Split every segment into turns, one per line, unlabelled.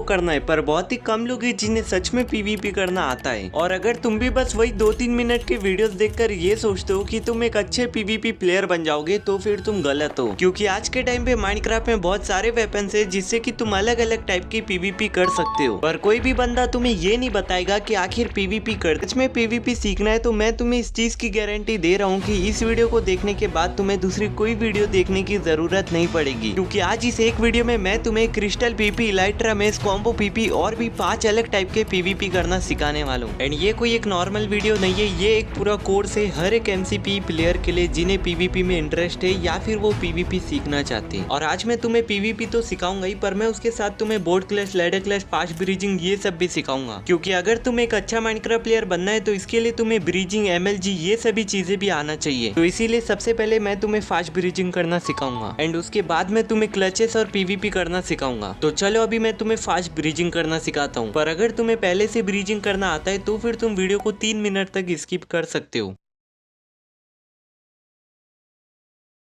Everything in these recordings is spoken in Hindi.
करना है, पर बहुत ही कम लोग हैं जिन्हें सच में पीवीपी करना आता है। और अगर तुम भी बस वही 2-3 मिनट के वीडियोस देखकर ये सोचते हो कि तुम एक अच्छे पीवीपी प्लेयर बन जाओगे तो फिर तुम गलत हो, क्योंकि आज के टाइम पे माइनक्राफ्ट में बहुत सारे वेपन्स है जिससे कि तुम अलग अलग टाइप की पीवीपी कर सकते हो। पर कोई भी बंदा तुम्हें ये नहीं बताएगा कि आखिर पीवीपी कर सच में पीवीपी सीखना है तो मैं तुम्हें इस चीज की गारंटी दे रहा हूँ कि इस वीडियो को देखने के बाद तुम्हें दूसरी कोई वीडियो देखने की जरूरत नहीं पड़ेगी, क्योंकि आज इस एक वीडियो में मैं तुम्हें crystal PP, Elytra mess, combo PP और भी 5 अलग टाइप के पीवीपी करना सिखाने वाला हूँ। एंड ये कोई एक नॉर्मल वीडियो नहीं है, ये एक पूरा कोर्स है हर एक एमसीपी प्लेयर के लिए जिन्हें पीवीपी में इंटरेस्ट है या फिर वो पीवीपी सीखना चाहते हैं। और आज मैं तुम्हें पीवीपी तो सिखाऊंगा ही, पर मैं उसके साथ तुम्हें board clash, ladder clash, fast bridging ये सब भी सिखाऊंगा, क्योंकि अगर तुम्हें एक अच्छा माइनक्राफ्ट प्लेयर बनना है तो इसके लिए तुम्हें ब्रीजिंग, एमएलजी ये सभी चीजें भी आना चाहिए। तो इसीलिए सबसे पहले मैं तुम्हें फास्ट ब्रीजिंग करना सिखाऊंगा एंड उसके बाद मैं तुम्हें क्लचेस और पीवीपी करना सिखाऊंगा। तो चलो अभी मैं तुम्हें फास्ट ब्रीजिंग करना सिखाता हूँ, पर अगर तुम्हें पहले से ब्रीजिंग करना आता है तो फिर तुम वीडियो को 3 मिनट तक स्किप कर सकते हो।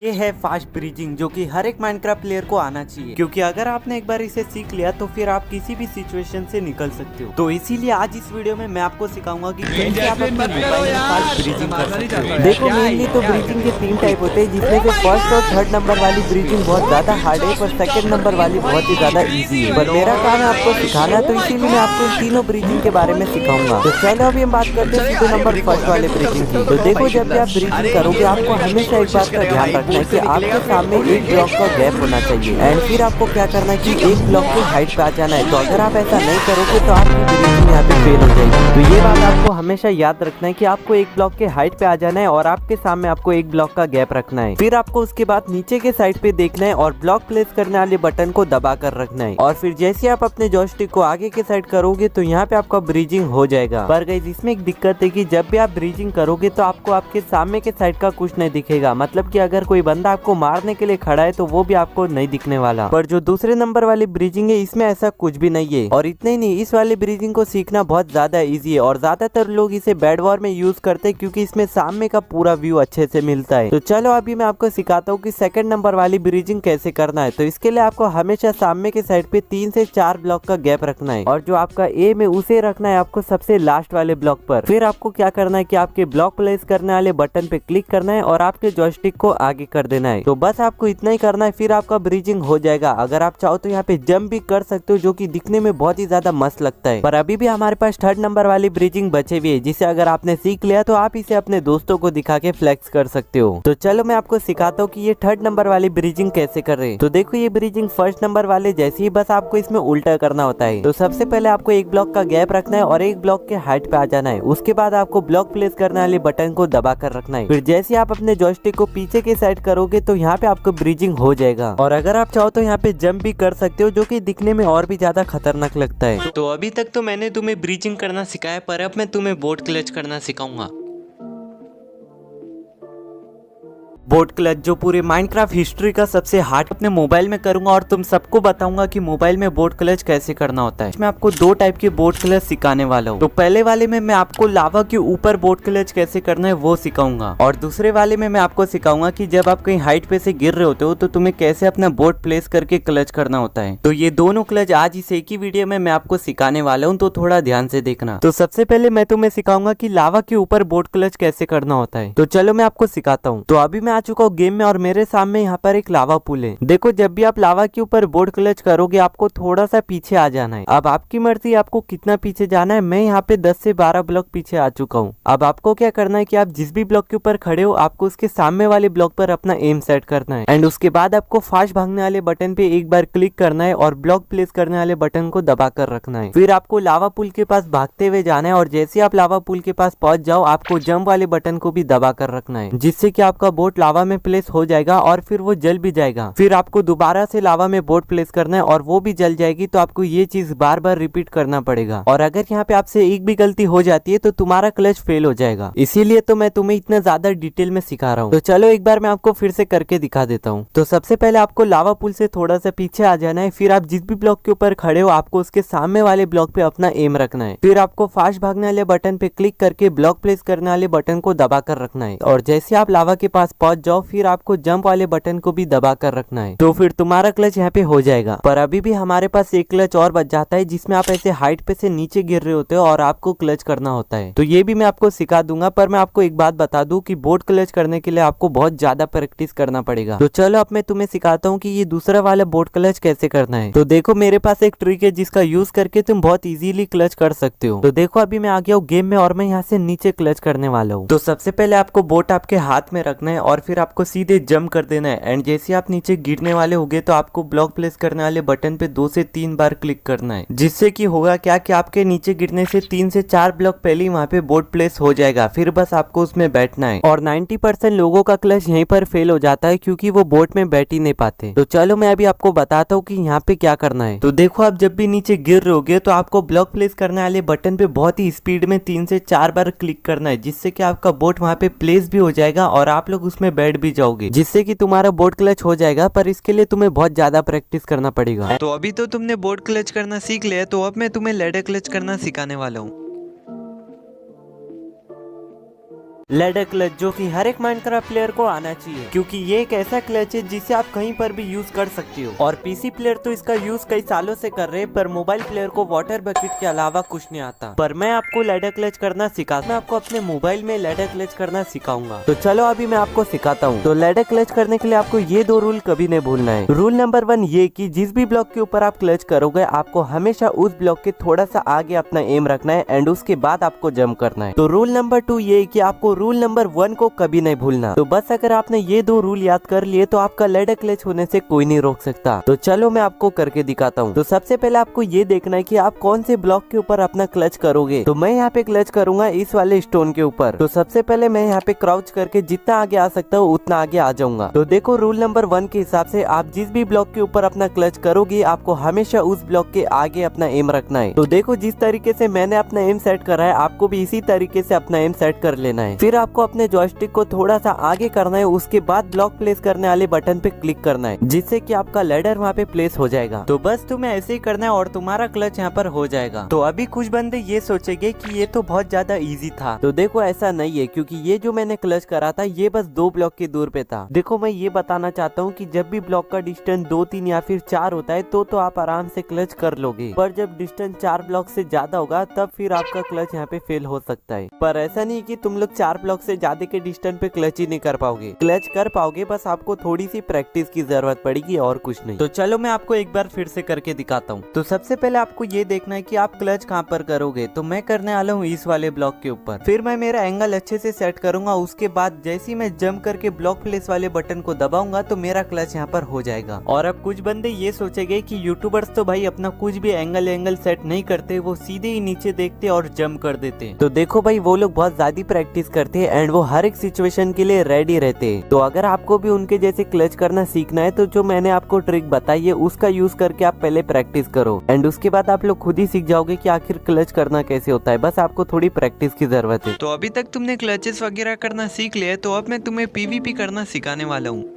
ये है फास्ट ब्रीजिंग जो कि हर एक माइनक्राफ्ट प्लेयर को आना चाहिए, क्योंकि अगर आपने एक बार इसे सीख लिया तो फिर आप किसी भी सिचुएशन से निकल सकते हो। तो इसीलिए आज इस वीडियो में मैं आपको सिखाऊंगा कि कैसे आप अपने मोबाइल में फास्ट ब्रीजिंग कर सकते हो। देखो मेनली तो ब्रीजिंग के 3 टाइप होते हैं, जिसमें से फर्स्ट और थर्ड नंबर वाली ब्रीजिंग बहुत ज्यादा हार्ड है, पर सेकंड नंबर वाली बहुत ही ज्यादा इजी है। पर मेरा काम है आपको सिखाना, तो इसीलिए मैं आपको इन तीनों ब्रीजिंग के बारे में सिखाऊंगा। तो चलो अभी हम बात करते हैं सीधे नंबर फर्स्ट वाले ब्रीजिंग की। तो देखो जब भी आप ब्रीजिंग करोगे आपको हमेशा एक बात का ध्यान रखना है कि आपके सामने एक ब्लॉक का गैप होना चाहिए एंड फिर आपको क्या करना है कि एक ब्लॉक की हाइट पे आ जाना है। तो अगर आप ऐसा नहीं करोगे तो आपकी ब्रीजिंग यहाँ पे फेल हो जाएगी। तो ये बात आपको हमेशा याद रखना है कि आपको एक ब्लॉक के हाइट पे आ जाना है और आपके सामने आपको एक ब्लॉक का गैप रखना है। फिर आपको उसके बाद नीचे के साइड पे देखना है और ब्लॉक प्लेस करने वाले बटन को दबा कर रखना है। और फिर जैसे आप अपने जॉयस्टिक को आगे के साइड करोगे तो यहाँ पे आपका ब्रीजिंग हो जाएगा। पर गाइस इसमें एक दिक्कत है कि जब भी आप ब्रीजिंग करोगे तो आपको आपके सामने के साइड का कुछ नहीं दिखेगा। मतलब कि अगर कोई बंदा आपको मारने के लिए खड़ा है तो वो भी आपको नहीं दिखने वाला। पर जो दूसरे नंबर वाली ब्रीजिंग है इसमें ऐसा कुछ भी नहीं है। और इतने ही नहीं, इस वाली ब्रीजिंग को सीखना बहुत ज्यादा इजी है और ज्यादातर लोग इसे बेड वॉर में यूज करते हैं, क्योंकि इसमें सामने का पूरा व्यू अच्छे से मिलता है। तो चलो अभी मैं आपको सिखाता हूँ कि सेकंड नंबर वाली ब्रीजिंग कैसे करना है। तो इसके लिए आपको हमेशा सामने के साइड पे 3 से 4 ब्लॉक का गैप रखना है और जो आपका एम है उसे रखना है आपको सबसे लास्ट वाले ब्लॉक पर। फिर आपको क्या करना है कि आपके ब्लॉक प्लेस करने वाले बटन पे क्लिक करना है और आपके जॉयस्टिक को आगे कर देना है। तो बस आपको इतना ही करना है, फिर आपका ब्रीजिंग हो जाएगा। अगर आप चाहो तो यहाँ पे जंप भी कर सकते हो, जो कि दिखने में बहुत ही ज्यादा मस्त लगता है। पर अभी भी हमारे पास थर्ड नंबर वाली ब्रीजिंग बचे हुई है, जिसे अगर आपने सीख लिया तो आप इसे अपने दोस्तों को दिखा के फ्लेक्स कर सकते हो। तो चलो मैं आपको सिखाता हूँ कि ये थर्ड नंबर वाली ब्रीजिंग कैसे कर रहे हैं। तो देखो ये ब्रीजिंग फर्स्ट नंबर वाले जैसी ही, बस आपको इसमें उल्टा करना होता है। तो सबसे पहले आपको एक ब्लॉक का गैप रखना है और एक ब्लॉक के हाइट पे आ जाना है। उसके बाद आपको ब्लॉक प्लेस करने वाले बटन को दबा कर रखना है। फिर जैसे आप अपने जॉयस्टिक को पीछे के साइड करोगे तो यहाँ पे आपको ब्रीजिंग हो जाएगा। और अगर आप चाहो तो यहाँ पे जंप भी कर सकते हो, जो कि दिखने में और भी ज्यादा खतरनाक लगता है। तो अभी तक तो मैंने तुम्हें ब्रीजिंग करना सिखाया, पर अब मैं तुम्हें बोट क्लच करना सिखाऊंगा। बोट क्लच जो पूरे माइनक्राफ्ट हिस्ट्री का सबसे हार्ड अपने मोबाइल में करूंगा और तुम सबको बताऊंगा कि मोबाइल में बोट क्लच कैसे करना होता है। मैं आपको 2 टाइप के बोट क्लच सिखाने वाला हूँ। तो पहले वाले में मैं आपको लावा के ऊपर बोट क्लच कैसे करना है वो सिखाऊंगा, और दूसरे वाले में मैं आपको सिखाऊंगा कि जब आप कहीं हाइट पे से गिर रहे होते हो तो तुम्हें कैसे अपना बोट प्लेस करके क्लच करना होता है। तो ये दोनों क्लच आज इस एक ही वीडियो में मैं आपको सिखाने वाला हूँ, तो थोड़ा ध्यान से देखना। तो सबसे पहले मैं तुम्हें सिखाऊंगा कि लावा के ऊपर बोट क्लच कैसे करना होता है। तो चलो मैं आपको सिखाता हूँ। तो अभी मैं आ चुका हूँ गेम में और मेरे सामने यहाँ पर एक लावा पुल है। देखो जब भी आप लावा के ऊपर बोट क्लच करोगे आपको थोड़ा सा पीछे आ जाना है। अब आपकी मर्जी आपको कितना पीछे जाना है। मैं यहाँ पे 10 से 12 ब्लॉक पीछे आ चुका हूँ। अब आपको क्या करना है कि आप जिस भी ब्लॉक के ऊपर खड़े हो आपको उसके सामने वाले ब्लॉक पर अपना एम सेट करना है एंड उसके बाद आपको फास्ट भागने वाले बटन पे एक बार क्लिक करना है और ब्लॉक प्लेस करने वाले बटन को दबा कर रखना है। फिर आपको लावा पुल के पास भागते हुए जाना है और जैसे आप लावा पुल के पास पहुंच जाओ आपको जंप वाले बटन को भी दबा कर रखना है, जिससे कि आपका बोट लावा में प्लेस हो जाएगा और फिर वो जल भी जाएगा। फिर आपको दोबारा से लावा में बोट प्लेस करना है और वो भी जल जाएगी। तो आपको ये चीज बार बार रिपीट करना पड़ेगा और अगर यहाँ पे आपसे एक भी गलती हो जाती है तो तुम्हारा क्लच फेल हो जाएगा। इसीलिए तो मैं तुम्हें इतना ज्यादा डिटेल में सिखा रहा हूँ। तो चलो एक बार मैं आपको फिर से करके दिखा देता हूँ। तो सबसे पहले आपको लावा पुल से थोड़ा सा पीछे आ जाना है। फिर आप जिस भी ब्लॉक के ऊपर खड़े हो आपको उसके सामने वाले ब्लॉक पे अपना एम रखना है। फिर आपको फास्ट भागने वाले बटन पे क्लिक करके ब्लॉक प्लेस करने वाले बटन को दबा कर रखना है और जैसे आप लावा के पास पहुंच पहुंच जाओ फिर आपको जंप वाले बटन को भी दबा कर रखना है, तो फिर तुम्हारा क्लच यहाँ पे हो जाएगा। पर अभी भी हमारे पास एक क्लच और बच जाता है जिसमें आप ऐसे हाइट पे से नीचे गिर रहे होते हो और आपको क्लच करना होता है। तो ये भी मैं आपको सिखा दूंगा, पर मैं आपको एक बात बता दूं कि बोट क्लच करने के लिए आपको बहुत ज्यादा प्रैक्टिस करना पड़ेगा। तो चलो अब मैं तुम्हें सिखाता हूँ कि ये दूसरा वाला बोट क्लच कैसे करना है। तो देखो मेरे पास एक ट्रिक है जिसका यूज करके तुम बहुत इजीली क्लच कर सकते हो। तो देखो अभी मैं आ गया हूँ गेम में और मैं यहाँ से नीचे क्लच करने वाला हूँ। तो सबसे पहले आपको बोट आपके हाथ में रखना है और फिर आपको सीधे जंप कर देना है। एंड जैसे आप नीचे गिरने वाले होगे तो आपको ब्लॉक प्लेस करने वाले बटन पे 2 से 3 बार क्लिक करना है, जिससे कि होगा क्या कि आपके नीचे गिरने से 3 से 4 ब्लॉक पहले ही वहाँ पे बोट प्लेस हो जाएगा। फिर बस आपको उसमें बैठना है। और 90% लोगों का क्लच यहीं पर फेल हो जाता है क्योंकि वो बोट में बैठ ही नहीं पाते। तो चलो मैं अभी आपको बताता हूँ कि यहाँ पे क्या करना है। तो देखो आप जब भी नीचे गिर रहे होगे तो आपको ब्लॉक प्लेस करने वाले बटन पे बहुत ही स्पीड में 3 से 4 बार क्लिक करना है, जिससे कि आपका बोट वहाँ पे प्लेस भी हो जाएगा और आप लोग उसमें बैठ भी जाओगे, जिससे कि तुम्हारा बोट क्लच हो जाएगा। पर इसके लिए तुम्हें बहुत ज्यादा प्रैक्टिस करना पड़ेगा। तो अभी तो तुमने बोट क्लच करना सीख लिया, तो अब मैं तुम्हें लैडर क्लच करना सिखाने वाला हूँ। लैडर क्लच जो कि हर एक माइनक्राफ्ट प्लेयर को आना चाहिए, क्योंकि ये एक ऐसा क्लच है जिसे आप कहीं पर भी यूज कर सकते हो। और पीसी प्लेयर तो इसका यूज कई सालों से कर रहे हैं, पर मोबाइल प्लेयर को वाटर बकेट के अलावा कुछ नहीं आता। पर मैं आपको लैडर क्लच करना मैं आपको अपने मोबाइल में लैडर क्लच करना सिखाऊंगा। तो चलो अभी मैं आपको सिखाता हूँ। तो लैडर क्लच करने के लिए आपको ये 2 रूल कभी नहीं भूलना है। रूल नंबर 1 ये कि जिस भी ब्लॉक के ऊपर आप क्लच करोगे आपको हमेशा उस ब्लॉक के थोड़ा सा आगे अपना एम रखना है एंड उसके बाद आपको जंप करना है। तो रूल नंबर 2 ये कि आपको रूल नंबर 1 को कभी नहीं भूलना। तो बस अगर आपने ये 2 रूल याद कर लिए तो आपका लैडर क्लच होने से कोई नहीं रोक सकता। तो चलो मैं आपको करके दिखाता हूँ। तो सबसे पहले आपको ये देखना है कि आप कौन से ब्लॉक के ऊपर अपना क्लच करोगे। तो मैं यहाँ पे क्लच करूंगा इस वाले स्टोन के ऊपर। तो सबसे पहले मैं यहाँ पे क्राउच करके जितना आगे आ सकता हूँ उतना आगे आ जाऊंगा। तो देखो रूल नंबर 1 के हिसाब से आप जिस भी ब्लॉक के ऊपर अपना क्लच करोगे आपको हमेशा उस ब्लॉक के आगे अपना एम रखना है। तो देखो जिस तरीके से मैंने अपना एम सेट करा है आपको भी इसी तरीके से अपना एम सेट कर लेना है। फिर आपको अपने जॉयस्टिक को थोड़ा सा आगे करना है, उसके बाद ब्लॉक प्लेस करने वाले बटन पे क्लिक करना है, जिससे कि आपका लैडर वहाँ पे प्लेस हो जाएगा। तो बस तुम्हें ऐसे ही करना है और तुम्हारा क्लच यहाँ पर हो जाएगा। तो अभी कुछ बंदे ये सोचेंगे कि ये तो बहुत ज्यादा इजी था। तो देखो ऐसा नहीं है, क्योंकि ये जो मैंने क्लच करा था ये बस 2 ब्लॉक की दूर पे था। देखो मैं ये बताना चाहता हूँ कि जब भी ब्लॉक का डिस्टेंस 2, 3 या फिर 4 होता है तो आप आराम से क्लच कर लोगे, पर जब डिस्टेंस 4 ब्लॉक से ज्यादा होगा तब फिर आपका क्लच यहाँ पे फेल हो सकता है। पर ऐसा नहीं कि तुम लोग 4 ब्लॉक से ज्यादा के डिस्टेंस पे क्लच ही नहीं कर पाओगे। क्लच कर पाओगे, बस आपको थोड़ी सी प्रैक्टिस की जरूरत पड़ेगी और कुछ नहीं। तो चलो मैं आपको एक बार फिर से करके दिखाता हूँ। तो सबसे पहले आपको ये देखना है कि आप क्लच कहाँ पर करोगे। तो मैं करने वाला हूँ इस वाले ब्लॉक के ऊपर। फिर मैं मेरा एंगल अच्छे से सेट करूंगा, उसके बाद जैसे ही मैं जंप करके ब्लॉक प्लेस वाले बटन को दबाऊंगा तो मेरा क्लच यहाँ पर हो जाएगा। और अब कुछ बंदे ये सोचेंगे कि यूट्यूबर्स तो भाई अपना कुछ भी एंगल सेट नहीं करते, वो सीधे ही नीचे देखते और जंप कर देते। तो देखो भाई वो लोग बहुत ज्यादा प्रैक्टिस करते हैं एंड वो हर एक सिचुएशन के लिए रेडी रहते। तो अगर आपको भी उनके जैसे क्लच करना सीखना है तो जो मैंने आपको ट्रिक बताई है उसका यूज करके आप पहले प्रैक्टिस करो एंड उसके बाद आप लोग खुद ही सीख जाओगे कि आखिर क्लच करना कैसे होता है। बस आपको थोड़ी प्रैक्टिस की जरूरत है। तो अभी तक तुमने क्लचेस वगैरह करना सीख लिया, तो अब मैं तुम्हें पीवीपी करना सिखाने वाला हूँ।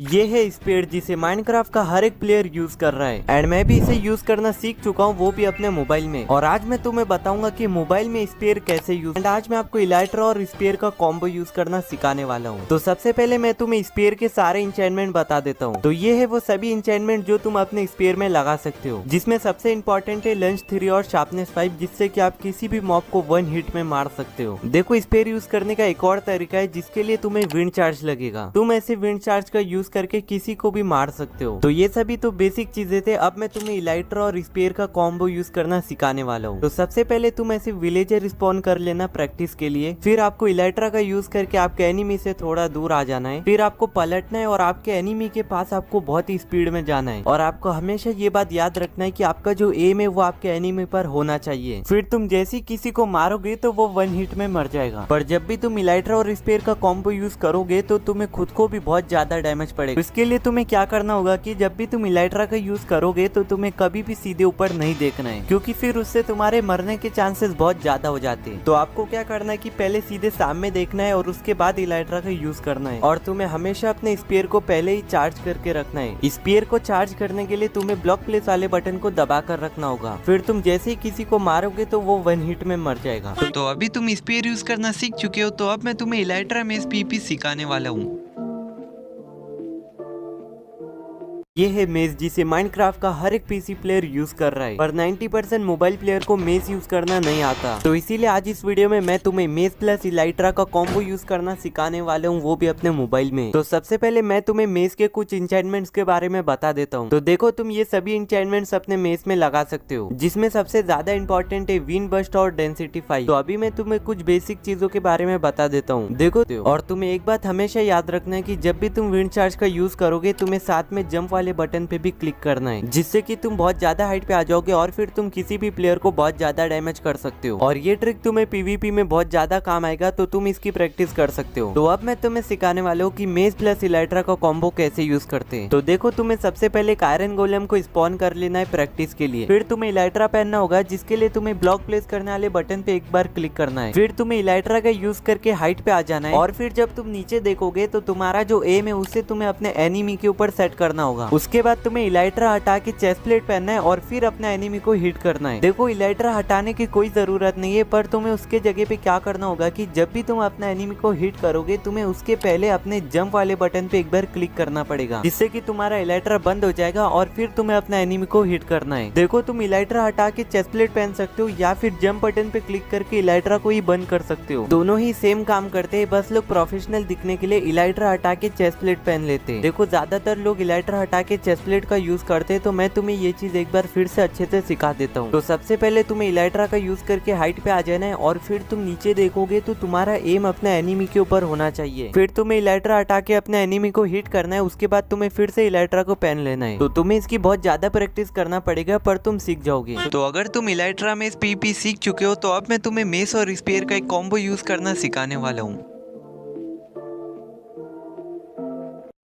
ये है स्पीड जिसे माइनक्राफ्ट का हर एक प्लेयर यूज कर रहा है एंड मैं भी इसे यूज करना सीख चुका हूँ, वो भी अपने मोबाइल में। और आज मैं तुम्हें बताऊंगा कि मोबाइल में स्पेयर कैसे यूज, एंड आज मैं आपको इलाइट्रा और स्पेयर का कॉम्बो यूज करना सिखाने वाला हूँ। तो सबसे पहले मैं तुम्हें स्पेयर के सारे इंचेंटमेंट बता देता हूँ। तो ये है वो सभी इंचेंटमेंट जो तुम अपने स्पेयर में लगा सकते हो, जिसमें सबसे इम्पोर्टेंट है लंच 3 और शार्पनेस 5, जिससे कि आप किसी भी मॉब को 1 हिट में मार सकते हो। देखो स्पेयर यूज करने का एक और तरीका है जिसके लिए तुम्हें विंड चार्ज लगेगा। तुम ऐसे विंड चार्ज का यूज करके किसी को भी मार सकते हो। तो ये सभी तो बेसिक चीजें थे। अब मैं तुम्हें इलाइट्रा और स्पेयर का कॉम्बो यूज करना सिखाने वाला हूँ। तो सबसे पहले तुम ऐसे विलेजर स्पॉन कर लेना प्रैक्टिस के लिए। फिर आपको इलाइट्रा का यूज करके आपके एनिमी से थोड़ा दूर आ जाना है। फिर आपको पलटना है और आपके एनिमी के पास आपको बहुत ही स्पीड में जाना है। और आपको हमेशा ये बात याद रखना है कि आपका जो एम है वो आपके एनिमी पर होना चाहिए। फिर तुम जैसे किसी को मारोगे तो वो 1 हिट में मर जाएगा। पर जब भी तुम इलाइट्रा और स्पेयर का कॉम्बो यूज करोगे तो तुम्हें खुद को भी बहुत ज्यादा डैमेज पड़ेगा। इसके लिए तुम्हें क्या करना होगा कि जब भी तुम इलाइट्रा का यूज करोगे तो तुम्हें कभी भी सीधे ऊपर नहीं देखना है, क्योंकि फिर उससे तुम्हारे मरने के चांसेस बहुत ज्यादा हो जाते हैं। तो आपको क्या करना है कि पहले सीधे सामने देखना है और उसके बाद इलाइट्रा का यूज करना है। और तुम्हें हमेशा अपने स्पीयर को पहले ही चार्ज करके रखना है। स्पीयर को चार्ज करने के लिए तुम्हें ब्लॉक प्लेस वाले बटन को दबा कर रखना होगा। फिर तुम जैसे ही किसी को मारोगे तो वो 1 हिट में मर जाएगा। तो अभी तुम स्पीयर यूज करना सीख चुके हो, तो अब मैं तुम्हें इलाइट्रा में पीपी सिखाने वाला हूँ। ये है मेज, जिसे माइनक्राफ्ट का हर एक पीसी प्लेयर यूज कर रहा है, पर 90% मोबाइल प्लेयर को मेज यूज करना नहीं आता। तो इसीलिए आज इस वीडियो में मैं तुम्हें मेज प्लस इलाइट्रा का कॉम्बो यूज करना सिखाने वाला हूँ, वो भी अपने मोबाइल में। तो सबसे पहले मैं तुम्हें मेज के कुछ इंचेंटमेंट्स के बारे में बता देता हूँ। तो देखो, तुम ये सभी इंचेंटमेंट्स अपने मेज में लगा सकते हो, जिसमें सबसे ज्यादा इंपॉर्टेंट है विंड बस्ट और डेंसिटी 5। तो अभी मैं तुम्हें कुछ बेसिक चीजों के बारे में बता देता हूँ, देखो। और तुम्हें एक बात हमेशा याद रखना है कि जब भी तुम विंड चार्ज का यूज करोगे, तुम्हें साथ में जंप वाले बटन पे भी क्लिक करना है, जिससे कि तुम बहुत ज्यादा हाइट पे आ जाओगे और फिर तुम किसी भी प्लेयर को बहुत ज्यादा डैमेज कर सकते हो। और ये ट्रिक तुम्हें पीवीपी में बहुत ज्यादा काम आएगा, तो तुम इसकी प्रैक्टिस कर सकते हो। तो अब मैं तुम्हें सिखाने वाला हूँ कि मेज प्लस इलाइट्रा का कॉम्बो कैसे यूज करते हैं। तो देखो, तुम्हें सबसे पहले एक आयरन गोलेम को स्पॉन कर लेना है प्रैक्टिस के लिए। फिर तुम्हें इलाइट्रा पहनना होगा, जिसके लिए तुम्हें ब्लॉक प्लेस करने वाले बटन पे एक बार क्लिक करना है। फिर तुम्हें इलाइट्रा का यूज करके हाइट पे आ जाना है, और फिर जब तुम नीचे देखोगे तो तुम्हारा जो एम है उससे तुम्हें अपने एनिमी के ऊपर सेट करना होगा। उसके बाद तुम्हें इलाइट्रा हटा के चेस्ट प्लेट पहनना है और फिर अपने एनिमी को हिट करना है। देखो, इलाइट्रा हटाने की कोई जरूरत नहीं है, पर तुम्हें उसके जगह पे क्या करना होगा कि जब भी तुम अपने एनिमी को हिट करोगे, तुम्हें उसके पहले अपने जंप वाले बटन पे एक बार क्लिक करना पड़ेगा, जिससे कि तुम्हारा इलाइट्रा बंद हो जाएगा और फिर तुम्हें अपने एनिमी को हिट करना है। देखो, तुम इलाइट्रा हटा के चेस्ट प्लेट पहन सकते हो या फिर जंप बटन पे क्लिक करके इलाइट्रा को ही बंद कर सकते हो। दोनों ही सेम काम करते हैं, बस लोग प्रोफेशनल दिखने के लिए इलाइट्रा हटा के चेस्ट प्लेट पहन लेते हैं। देखो, ज्यादातर लोग इलाइट्रा हटा के चेस्ट प्लेट का यूज करते हैं, तो मैं तुम्हें ये चीज एक बार फिर से अच्छे से सिखा देता हूँ। तो सबसे पहले तुम्हें इलाइट्रा का यूज करके हाइट पे आ जाना है, और फिर तुम नीचे देखोगे तो तुम्हारा एम अपने एनिमी के ऊपर होना चाहिए। फिर तुम्हें इलाइट्रा हटा के अपने एनिमी को हिट करना है। उसके बाद तुम्हें फिर से इलाइट्रा को पहन लेना है। तो तुम्हें इसकी बहुत ज्यादा प्रैक्टिस करना पड़ेगा, पर तुम सीख जाओगे। तो अगर तुम इलाइट्रा में पीपी सीख चुके हो, तो अब मैं तुम्हें मेस और स्पीयर का एक कॉम्बो यूज करना सिखाने वाला हूँ।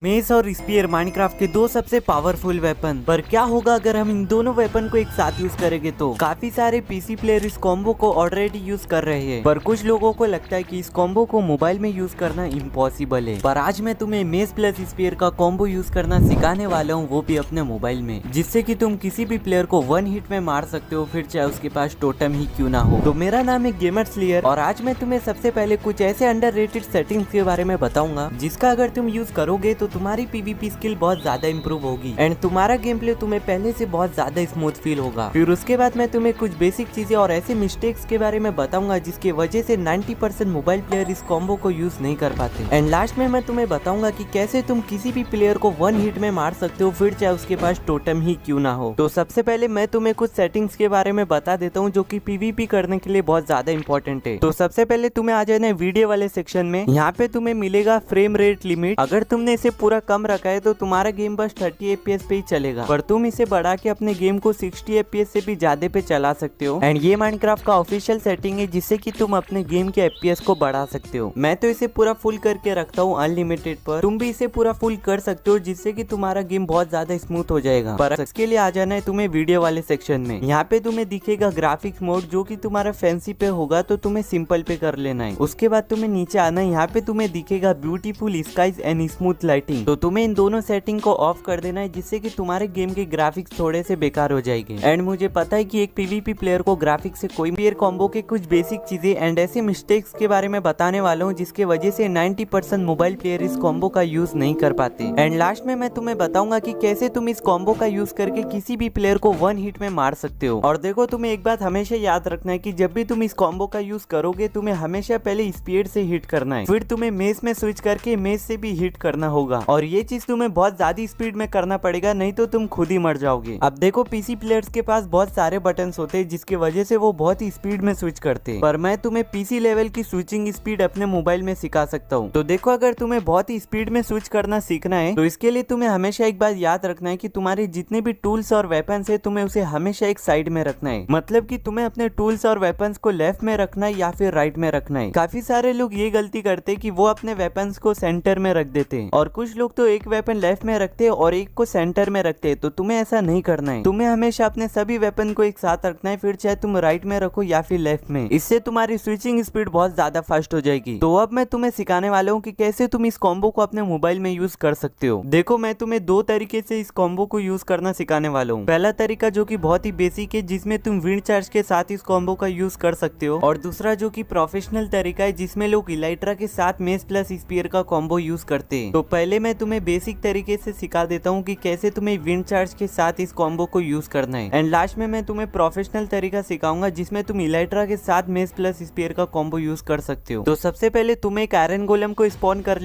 मेस और स्पीयर माइनक्राफ्ट के दो सबसे पावरफुल वेपन, पर क्या होगा अगर हम इन दोनों वेपन को एक साथ यूज करेंगे? तो काफी सारे पीसी प्लेयर इस कॉम्बो को ऑलरेडी यूज कर रहे हैं, पर कुछ लोगों को लगता है कि इस कॉम्बो को मोबाइल में यूज करना इम्पॉसिबल है। पर आज मैं तुम्हें मेस प्लस स्पीयर का कॉम्बो यूज करना सिखाने वाला हूँ, वो भी अपने मोबाइल में, जिससे कि तुम किसी भी प्लेयर को 1 हिट में मार सकते हो, फिर चाहे उसके पास टोटम ही क्यों ना हो। तो मेरा नाम है गेमर स्लेयर, और आज मैं तुम्हें सबसे पहले कुछ ऐसे अंडररेटेड सेटिंग्स के बारे में बताऊंगा, जिसका अगर तुम यूज करोगे तो तुम्हारी पीवीपी स्किल बहुत ज्यादा इंप्रूव होगी एंड तुम्हारा गेम प्ले तुम्हें पहले से बहुत ज्यादा स्मूथ फील होगा। फिर उसके बाद मैं तुम्हें कुछ बेसिक चीजें और ऐसे मिस्टेक्स के बारे में बताऊंगा, जिसकी वजह से 90% मोबाइल प्लेयर इस कॉम्बो को यूज नहीं कर पाते। एंड लास्ट में मैं तुम्हें बताऊंगा कि कैसे तुम किसी भी प्लेयर को 1 हिट में मार सकते हो, फिर चाहे उसके पास टोटम ही क्यों ना हो। तो सबसे पहले मैं तुम्हें कुछ सेटिंग्स के बारे में बता देता हूँ, जो कि पीवीपी करने के लिए बहुत ज्यादा इंपॉर्टेंट है। तो सबसे पहले तुम्हें आ जाना है वीडियो वाले सेक्शन में। यहाँ पे तुम्हें मिलेगा फ्रेम रेट लिमिट। अगर तुमने इसे पूरा कम रखा है तो तुम्हारा गेम बस 30 FPS पे ही चलेगा, पर तुम इसे बढ़ा के अपने गेम को 60 FPS से भी ज्यादा पे चला सकते हो। एंड ये माइनक्राफ्ट का ऑफिशियल सेटिंग है, जिससे कि तुम अपने गेम के FPS को बढ़ा सकते हो। मैं तो इसे पूरा फुल करके रखता हूँ अनलिमिटेड पर, तुम भी इसे पूरा फुल कर सकते हो, जिससे कि तुम्हारा गेम बहुत ज्यादा स्मूथ हो जाएगा। पर इसके लिए आ जाना है तुम्हें वीडियो वाले सेक्शन में। यहाँ पे तुम्हें दिखेगा ग्राफिक्स मोड, जो कि तुम्हारा फैंसी पे होगा, तो तुम्हें सिंपल पे कर लेना है। उसके बाद तुम्हें नीचे आना है, यहाँ पे तुम्हें दिखेगा beautiful skies and smooth lighting. तो तुम्हें इन दोनों सेटिंग को ऑफ कर देना है, जिससे कि तुम्हारे गेम के ग्राफिक्स थोड़े से बेकार हो जाएंगे। एंड मुझे पता है कि एक पीवीपी प्लेयर को ग्राफिक्स से कोई प्लेयर कॉम्बो के कुछ बेसिक चीजें एंड ऐसे मिस्टेक्स के बारे में बताने वाला हूँ, जिसके वजह से 90% मोबाइल प्लेयर इस कॉम्बो का यूज नहीं कर पाते। एंड लास्ट में मैं तुम्हें बताऊंगा कि कैसे तुम इस कॉम्बो का यूज करके किसी भी प्लेयर को 1 हिट में मार सकते हो। और देखो, तुम्हें एक बात हमेशा याद रखना है कि जब भी तुम इस कॉम्बो का यूज करोगे, तुम्हें हमेशा पहले स्पीड से हिट करना है, फिर तुम्हें मेस में स्विच करके मेस से भी हिट करना होगा। और ये चीज तुम्हें बहुत ज्यादा स्पीड में करना पड़ेगा, नहीं तो तुम खुद ही मर जाओगे। अब देखो, पीसी प्लेयर्स के पास बहुत सारे बटन्स होते हैं, जिसकी वजह से वो बहुत ही स्पीड में स्विच करते हैं, पर मैं तुम्हें पीसी लेवल की स्विचिंग स्पीड अपने मोबाइल में सिखा सकता हूँ। तो देखो, अगर तुम्हें बहुत ही स्पीड में स्विच करना सीखना है, तो इसके लिए तुम्हें हमेशा एक बात याद रखना है कि तुम्हारे जितने भी टूल्स और वेपन्स है, तुम्हें उसे हमेशा एक साइड में रखना है। मतलब कि तुम्हें अपने टूल्स और वेपन्स को लेफ्ट में रखना है या फिर राइट में रखना है। काफी सारे लोग ये गलती करते हैं कि वो अपने वेपन्स को सेंटर में रख देते हैं, और कुछ कुछ लोग तो एक वेपन लेफ्ट में रखते हैं और एक को सेंटर में रखते हैं, तो तुम्हें ऐसा नहीं करना है। तुम्हें हमेशा अपने सभी वेपन को एक साथ रखना है, फिर चाहे तुम राइट में रखो या फिर लेफ्ट में। इससे तुम्हारी स्विचिंग स्पीड बहुत ज्यादा फास्ट हो जाएगी। तो अब मैं तुम्हें सिखाने वाला हूँ कि कैसे तुम इस कॉम्बो को अपने मोबाइल में यूज कर सकते हो। देखो, मैं तुम्हें दो तरीके से इस कॉम्बो को यूज करना सिखाने वाला हूँ। पहला तरीका जो कि बहुत ही बेसिक है, जिसमें तुम विंड चार्ज के साथ इस कॉम्बो का यूज कर सकते हो, और दूसरा जो कि प्रोफेशनल तरीका है, जिसमें लोग इलाइट्रा के साथ मेस प्लस स्पीयर का कॉम्बो यूज करते हैं। तो पहले मैं तुम्हें बेसिक तरीके से सिखा देता हूँ कि कैसे तुम्हें विंड चार्ज के साथ इस कॉम्बो को यूज करना है, एंड लास्ट में मैं तुम्हें प्रोफेशनल तरीका सिखाऊंगा जिसमें तुम इलाइट्रा के साथ मेस प्लस स्पीयर का कॉम्बो यूज कर सकते हो। तो सबसे पहले तुम एक आयरन गोलम को स्पॉन कर